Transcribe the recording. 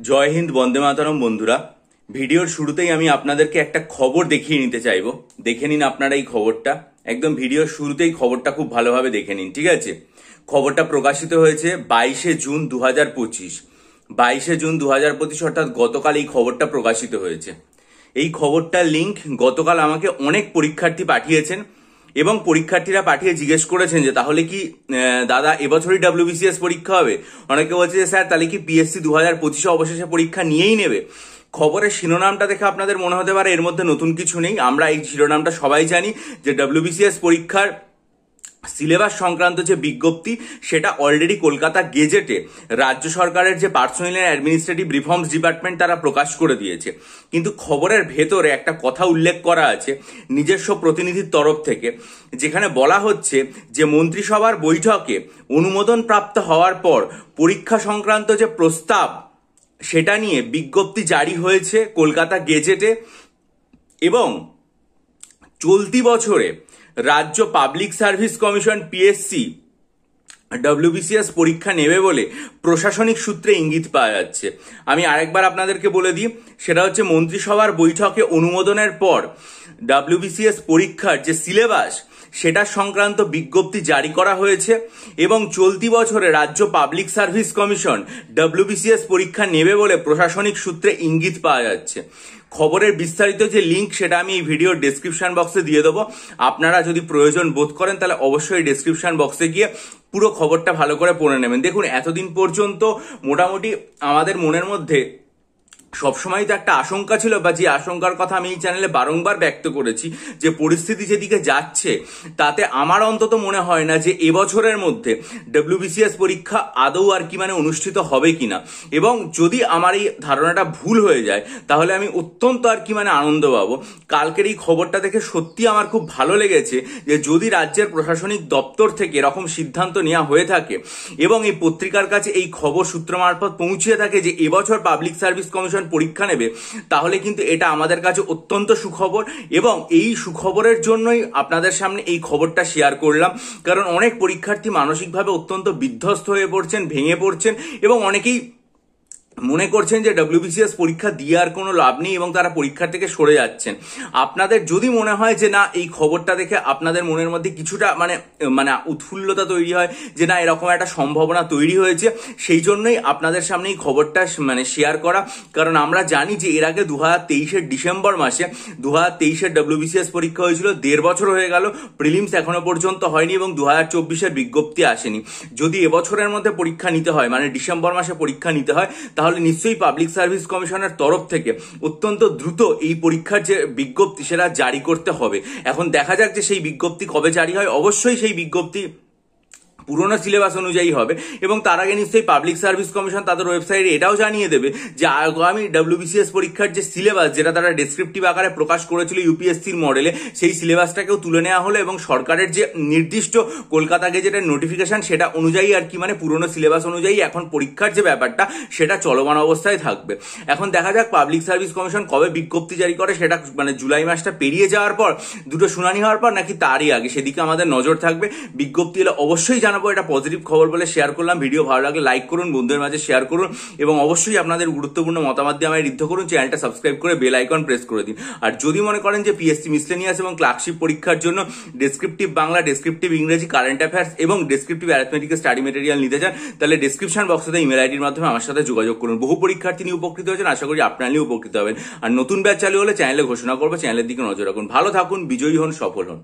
জয় হিন্দ, বন্দে মাতরম। বন্ধুরা, ভিডিওর শুরুতেই আমি আপনাদেরকে একটা খবর দেখিয়ে নিতে চাইবো। দেখে নিন আপনারা এই খবরটা। একদম ভিডিওর শুরুতেই খবরটা খুব ভালোভাবে দেখে নিন, ঠিক আছে? খবরটা প্রকাশিত হয়েছে 22শে জুন 2025। 22শে জুন 2025 অর্থাৎ গতকাল এই খবরটা প্রকাশিত হয়েছে। এই খবরটার লিঙ্ক গতকাল আমাকে অনেক পরীক্ষার্থী পাঠিয়েছেন এবং পরীক্ষার্থীরা পাঠিয়ে জিজ্ঞেস করেছেন যে তাহলে কি দাদা এবছরই WBCS পরীক্ষা হবে? অনেকে বলছে যে স্যার তাহলে কি PSC 2025 অবশেষে পরীক্ষা নিয়েই নেবে। খবরের শিরোনামটা দেখে আপনাদের মনে হতে পারে এর মধ্যে নতুন কিছু নেই। আমরা এই শিরোনামটা সবাই জানি যে WBCS পরীক্ষার সিলেবাস সংক্রান্ত যে বিজ্ঞপ্তি সেটা অলরেডি কলকাতা গেজেটে রাজ্য সরকারের যে personal and administrative reforms department তারা প্রকাশ করে দিয়েছে। কিন্তু খবরের ভেতরে একটা কথা উল্লেখ করা আছে নিজস্ব প্রতিনিধির তরফ থেকে, যেখানে বলা হচ্ছে যে মন্ত্রিসভার বৈঠকে অনুমোদন প্রাপ্ত হওয়ার পর পরীক্ষা সংক্রান্ত যে প্রস্তাব সেটা নিয়ে বিজ্ঞপ্তি জারি হয়েছে কলকাতা গেজেটে এবং চলতি বছরে রাজ্য public service commission PSC WBCS পরীক্ষা নেবে বলে প্রশাসনিক সূত্রে ইঙ্গিত পাওয়া যাচ্ছে। আমি আরেকবার আপনাদেরকে বলে দিই, সেটা হচ্ছে মন্ত্রিসভার বৈঠকে অনুমোদনের পর WBCS পরীক্ষার যে সিলেবাস সেটা সংক্রান্ত বিজ্ঞপ্তি জারি করা হয়েছে এবং চলতি বছরে রাজ্য পাবলিক সার্ভিস কমিশন WBCS পরীক্ষা নেবে বলে প্রশাসনিক সূত্রে ইঙ্গিত পাওয়া যাচ্ছে। খবরের বিস্তারিত যে লিঙ্ক সেটা আমি এই ভিডিওর ডেসক্রিপশন বক্সে দিয়ে দেবো। আপনারা যদি প্রয়োজন বোধ করেন তাহলে অবশ্যই ডেসক্রিপশন বক্সে গিয়ে পুরো খবরটা ভালো করে পড়ে নেবেন। দেখুন, এতদিন পর্যন্ত মোটামুটি আমাদের মনের মধ্যে সবসময় তো একটা আশঙ্কা ছিল, বা যে আশঙ্কার কথা আমি এই চ্যানেলে বারংবার ব্যক্ত করেছি, যে পরিস্থিতি যেদিকে যাচ্ছে তাতে আমার অন্তত মনে হয় না যে এবছরের মধ্যে WBCS পরীক্ষা আদৌ আর কি অনুষ্ঠিত হবে কিনা। এবং যদি আমার এই ধারণাটা ভুল হয়ে যায় তাহলে আমি অত্যন্ত আর কি আনন্দ পাবো। কালকের এই খবরটা দেখে সত্যি আমার খুব ভালো লেগেছে যে যদি রাজ্যের প্রশাসনিক দপ্তর থেকে এরকম সিদ্ধান্ত নেওয়া হয়ে থাকে এবং এই পত্রিকার কাছে এই খবর সূত্র মারফত পৌঁছে থাকে যে এবছর পাবলিক সার্ভিস কমিশন পরীক্ষা নেবে, তাহলে কিন্তু এটা আমাদের কাছে অত্যন্ত সুখবর। এবং এই সুখবরের জন্যই আপনাদের সামনে এই খবরটা শেয়ার করলাম, কারণ অনেক পরীক্ষার্থী মানসিকভাবে অত্যন্ত বিধ্বস্ত হয়ে পড়ছেন, ভেঙে পড়ছেন এবং অনেকেই মনে করছেন যে WBCS পরীক্ষা দিয়ে আর কোনো লাভ নেই এবং তারা পরীক্ষার থেকে সরে যাচ্ছেন। আপনাদের যদি মনে হয় যে না, এই খবরটা দেখে আপনাদের মনের মধ্যে কিছুটা উৎফুল্লতা তৈরি হয় যে না এরকম একটা সম্ভাবনা তৈরি হয়েছে, সেই জন্যই আপনাদের সামনে এই খবরটা শেয়ার করা। কারণ আমরা জানি যে এর আগে 2023-এর ডিসেম্বর মাসে 2023-এর WBCS পরীক্ষা হয়েছিল, 1.5 বছর হয়ে গেল, প্রিলিমস এখনো পর্যন্ত হয়নি এবং 2024-এর বিজ্ঞপ্তি আসেনি। যদি এবছরের মধ্যে পরীক্ষা নিতে হয়, ডিসেম্বর মাসে পরীক্ষা নিতে হয়, তাহলে নিশ্চয়ই পাবলিক সার্ভিস কমিশনের তরফ থেকে অত্যন্ত দ্রুত এই পরীক্ষার যে বিজ্ঞপ্তি সেটা জারি করতে হবে। এখন দেখা যাক যে সেই বিজ্ঞপ্তি কবে জারি হয়। অবশ্যই সেই বিজ্ঞপ্তি পুরোনো সিলেবাস অনুযায়ী হবে এবং তার আগে নিশ্চয়ই পাবলিক সার্ভিস কমিশন তাদের ওয়েবসাইটে এটাও জানিয়ে দেবে যে আগামী WBCS পরীক্ষার যে সিলেবাস, যেটা তারা ডেসক্রিপটিভ আকারে প্রকাশ করেছিল UPSCর মডেলে, সেই সিলেবাসটাকেও তুলে নেওয়া হলো এবং সরকারের যে নির্দিষ্ট কলকাতা গেজেটের নোটিফিকেশন সেটা অনুযায়ী আর কি পুরোনো সিলেবাস অনুযায়ী এখন পরীক্ষার যে ব্যাপারটা সেটা চলমান অবস্থায় থাকবে। এখন দেখা যাক পাবলিক সার্ভিস কমিশন কবে বিজ্ঞপ্তি জারি করে, সেটা জুলাই মাসটা পেরিয়ে যাওয়ার পর, দুটো শুনানি হওয়ার পর, নাকি তারই আগে, সেদিকে আমাদের নজর থাকবে। বিজ্ঞপ্তি এলে অবশ্যই জানাবো। এটা পজিটিভ খবর বলে শেয়ার করলাম। ভিডিও ভালো লাগলে লাইক করুন, বন্ধুদের মাঝে শেয়ার করুন এবং অবশ্যই আপনাদের গুরুত্বপূর্ণ মতামত দিয়ে আমায় ঋদ্ধ করুন। চ্যানেলটা সাবস্ক্রাইব করে বেল আইকন প্রেস করে দিন। আর যদি মনে করেন যে PSC মিসলেনিয়াস এবং ক্লার্কশিপ পরীক্ষার জন্য ডেসক্রিপটিভ বাংলা, ডেসক্রিপটিভ ইংরেজি, কারেন্ট অ্যাফেয়ার্স এবং ডেসক্রিপটিভ অ্যারিথমেটিক স্টাডি মেটেরিয়াল নিতে চান, তাহলে ডেসক্রিপশন বক্সে ইমেল আইডির মাধ্যমে আমার সাথে যোগাযোগ করুন। বহু পরীক্ষার্থী নিয়ে উপকৃত হয়েছেন, আশা করি আপনারা নিয়ে উপকৃত হবেন। আর নতুন ব্যাচ চালু হলে চ্যানেলে ঘোষণা করবো, চ্যানেলের দিকে নজর রাখুন। ভালো থাকুন, বিজয়ী হন, সফল হন।